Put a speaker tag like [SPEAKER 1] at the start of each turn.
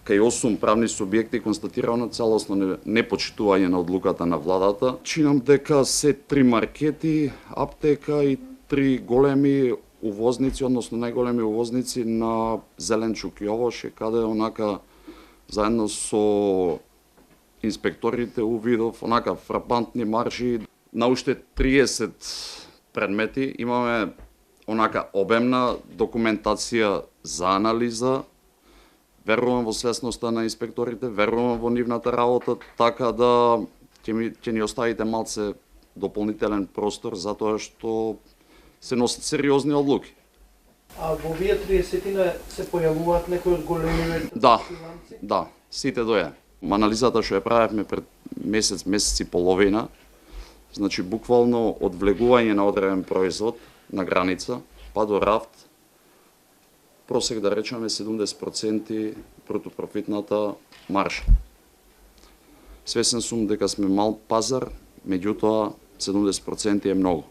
[SPEAKER 1] кај 8 правни субјекти констатирано целосно непочитување на одлуката на владата. Чинам дека се 3 маркети, аптека и 3 големи увозници, односно најголеми увозници на зеленчук и овоше, каде онака заедно со инспекторите увидов онака фрапантни маржи на уште 30 предмети. Имаме онака обемна документација за анализа. Верувам во свесноста на инспекторите, верувам во нивната работа, така да ќе ни оставите малце дополнителен простор затоа што се носат сериозни одлуки.
[SPEAKER 2] А во овие 30-тина се појавуваат некои од големиве?
[SPEAKER 1] Да, сите доја. Анализата што ја правевме пред месец и половина, значи буквално од влегување на одреден производ на граница, па до рафт, просек да речеме 70% брутопрофитната маржа. Свесен сум дека сме мал пазар, меѓутоа 70% е многу.